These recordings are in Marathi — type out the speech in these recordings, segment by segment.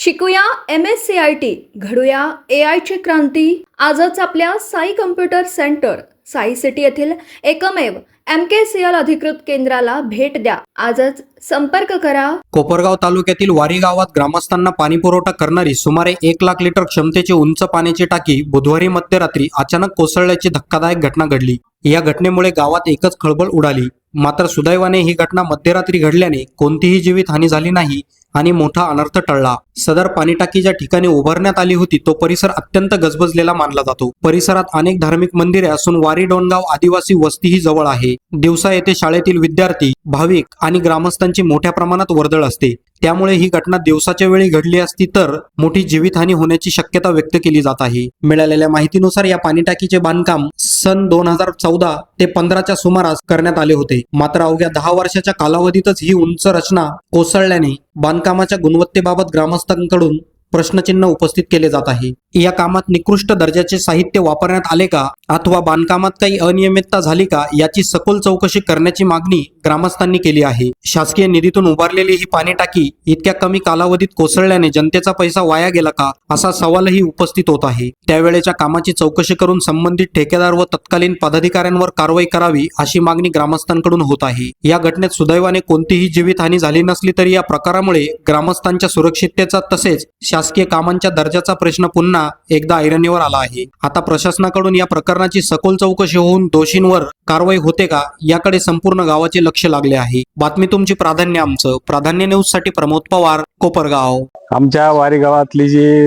शिकूया MSCIT, घडूया AI ची क्रांती. आजच आपल्या Sai computer centre Sai city येथील एकमेव MKCL अधिकृत केंद्राला भेट द्या. आजच संपर्क करा. कोपरगाव तालुक्यातील वारी गावात ग्रामस्थांना पाणी पुरवठा करणारी सुमारे 1,00,000 लिटर क्षमतेची उंच पाण्याची टाकी बुधवारी मध्यरात्री अचानक कोसळल्याची धक्कादायक घटना घडली. या घटनेमुळे गावात एकच खळबळ उडाली. मात्र सुदैवाने ही घटना मध्यरात्री घडल्याने कोणतीही जीवितहानी झाली नाही आणि मोठा अनर्थ टळला. सदर पाणीटाकी ज्या ठिकाणी उभारण्यात आली होती तो परिसर अत्यंत गजबजलेला मानला जातो. परिसरात अनेक धार्मिक मंदिरे असून वारी डोणगाव आदिवासी वस्तीही जवळ आहे. दिवसा येथे शाळेतील विद्यार्थी, भाविक आणि ग्रामस्थांची मोठ्या प्रमाणात वर्दळ असते. त्यामुळे ही घटना दिवसाच्या वेळी घडली असती तर मोठी जीवितहानी होण्याची शक्यता व्यक्त केली जात आहे. मिळालेल्या माहितीनुसार या पाणीटाकीचे बांधकाम सन 2014 ते 15च्या सुमारास करण्यात आले होते. मात्र अवघ्या 10 वर्षाच्या कालावधीतच ही उंच रचना कोसळल्याने बांधकामाच्या गुणवत्तेबाबत ग्रामस्थांकडून प्रश्नचिन्ह उपस्थित केले जात आहे. या कामात निकृष्ट दर्जाचे साहित्य वापरण्यात आले का अथवा बांधकामात काही अनियमितता झाली का याची सखोल चौकशी करण्याची मागणी ग्रामस्थांनी केली आहे. शासकीय निधीतून उभारलेली ही पाणी टाकी इतक्या कमी कालावधीत कोसळल्याने जनतेचा पैसा वाया गेला का असा सवालही उपस्थित होत आहे. त्यावेळेच्या कामाची चौकशी करून संबंधित ठेकेदार व तत्कालीन पदाधिकाऱ्यांवर कारवाई करावी अशी मागणी ग्रामस्थांकडून होत आहे. या घटनेत सुदैवाने कोणतीही जीवितहानी झाली नसली तरी या प्रकारामुळे ग्रामस्थांच्या सुरक्षिततेचा तसेच शासकीय कामांच्या दर्जाचा प्रश्न पुन्हा एकदा ऐरणीवर आला आहे. आता प्रशासनाकडून या प्रकरणाची सखोल चौकशी होऊन दोषींवर कारवाई होते का याकडे संपूर्ण गावाचे लक्ष लागले आहे. बातमी तुमची, प्राधान्य आमचं. प्राधान्य न्यूज साठी प्रमोद पवार, कोपरगाव. आमच्या वारी गावातली जी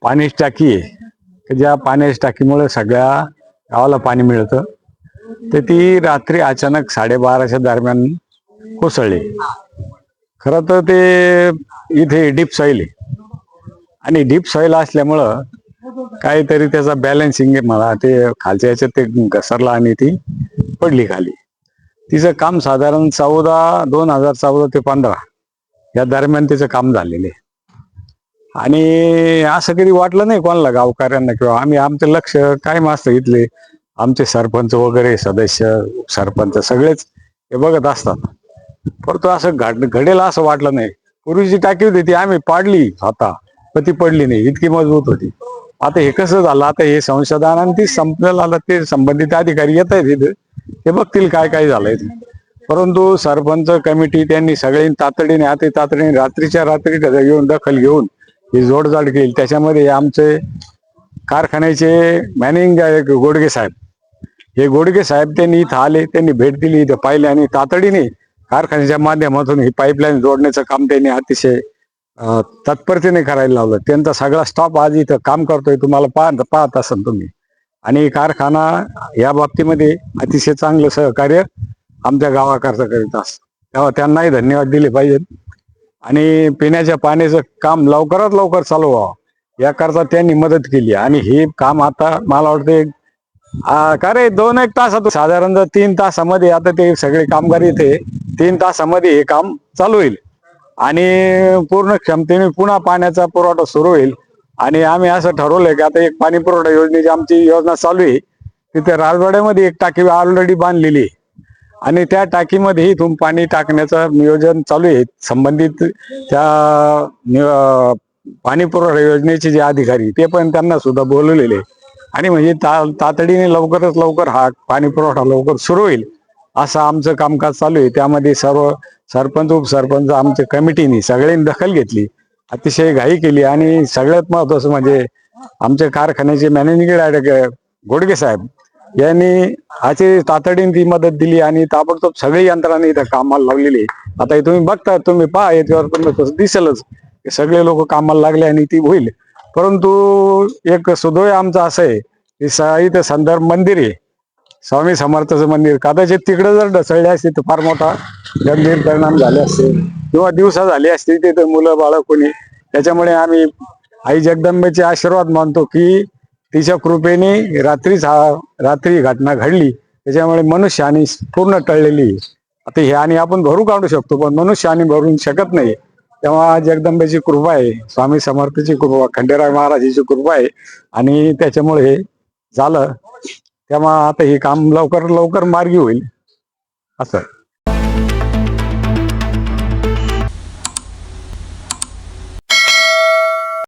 पाणी टाकी आहे, ज्या पाणी टाकीमुळे सगळ्या गावाला पाणी मिळतं, तर ती रात्री अचानक 12:30च्या दरम्यान कोसळली. खरं तर ते इथे डीप सॉइल आहे आणि डीप सॉइल असल्यामुळं काहीतरी त्याचा बॅलन्सिंग मला ते खालच्या याच्यात ते घसरला आणि ती पडली खाली. तिचं काम साधारण 2014 ते 15 या दरम्यान तिचं काम झालेले आणि असं कधी वाटलं नाही कोणाला, गावकऱ्यांना किंवा आमचं लक्ष कायम असतं. इथले आमचे सरपंच वगैरे सदस्य, सरपंच सगळेच हे बघत असतात, परंतु असं घडेल असं वाटलं नाही. पूर्वीची टाकी होती ती आम्ही पाडली आता, पण ती पडली नाही, इतकी मजबूत होती. आता हे कसं झालं, आता हे संशोधन आणि ती संपलेलं आलं, ते संबंधित अधिकारी येत आहेत इथे, ते बघतील काय काय झालंय. परंतु सरपंच कमिटी त्यांनी सगळ्यांनी तातडीने रात्रीच्या रात्री येऊन दखल घेऊन ही जोडजाड केली. त्याच्यामध्ये आमचे कारखान्याचे मॅनेजिंग डायरेक्टर गोडगे साहेब, हे गोडगे साहेब त्यांनी इथं आले, त्यांनी भेट दिली, इथं पाहिले आणि तातडीने कारखान्याच्या माध्यमातून ही पाईपलाईन जोडण्याचं काम त्यांनी अतिशय तत्परतेने करायला लावलं. त्यांचा सगळा स्टाफ आज इथं काम करतोय, तुम्हाला पाहत असाल तुम्ही. आणि कारखाना या बाबतीमध्ये अतिशय चांगलं सहकार्य आमच्या गावाकरता करीत असत, तेव्हा त्यांनाही धन्यवाद दिले पाहिजेत. आणि पिण्याच्या पाण्याचं काम लवकरात लवकर चालू व्हावं याकरता त्यांनी मदत केली. आणि हे काम आता मला वाटतं का रे 2-1 तासात, साधारण 3 तासामध्ये आता ते सगळे कामगार इथे 3 तासामध्ये हे काम चालू होईल आणि पूर्ण क्षमतेने पुन्हा पाण्याचा पुरवठा सुरू होईल. आणि आम्ही असं ठरवलंय की आता एक पाणी पुरवठा योजनेची आमची योजना चालू आहे. तिथे राजवाड्यामध्ये एक टाकी ऑलरेडी बांधलेली आहे आणि त्या टाकीमध्ये इथून पाणी टाकण्याचं नियोजन चालू आहे. संबंधित त्या पाणी पुरवठा योजनेचे जे अधिकारी ते पण त्यांना सुद्धा बोलवलेले आणि म्हणजे तातडीने लवकरात लवकर हा पाणी पुरवठा लवकर सुरू होईल असं आमचं कामकाज चालू आहे. त्यामध्ये सर्व सरपंच, उपसरपंच, आमच्या कमिटीने सगळ्यांनी दखल घेतली, अतिशय घाई केली. आणि सगळ्यात महत्वाचं म्हणजे आमच्या कारखान्याचे मॅनेजिंग डायरेक्टर गोडगे साहेब यांनी अशी तातडीने ती मदत दिली आणि ताबडतोब सगळी यंत्रणा इथं कामाला लावलेली. आता तुम्ही बघता, तुम्ही पहा, याच्यावर तुम्ही दिसेलच सगळे लोक कामाला लागले आणि ती होईल. परंतु एक सुदैव आमचं असं आहे की इथं संदर्भ मंदिर आहे, स्वामी समर्थाचं मंदिर. कदाचित तिकडे जर ढसळले असते तर फार मोठा गंभीर परिणाम झाले असते किंवा दिवसा झाली असते तिथे मुलं बाळ कोणी. त्याच्यामुळे आम्ही आई जगदंबेचे आशीर्वाद मानतो की तिच्या कृपेने रात्री घटना घडली, त्याच्यामुळे मनुष्यहानी पूर्ण टळलेली. आता हे आणि आपण भरू काढू शकतो पण मनुष्यहानी भरून शकत नाही. तेव्हा जगदंबेची कृपा आहे, स्वामी समर्थाची कृपा, खंडेराय महाराजाची कृपा आहे आणि त्याच्यामुळे हे झालं. तेव्हा आता हे काम लवकर लवकर मार्गी होईल असं.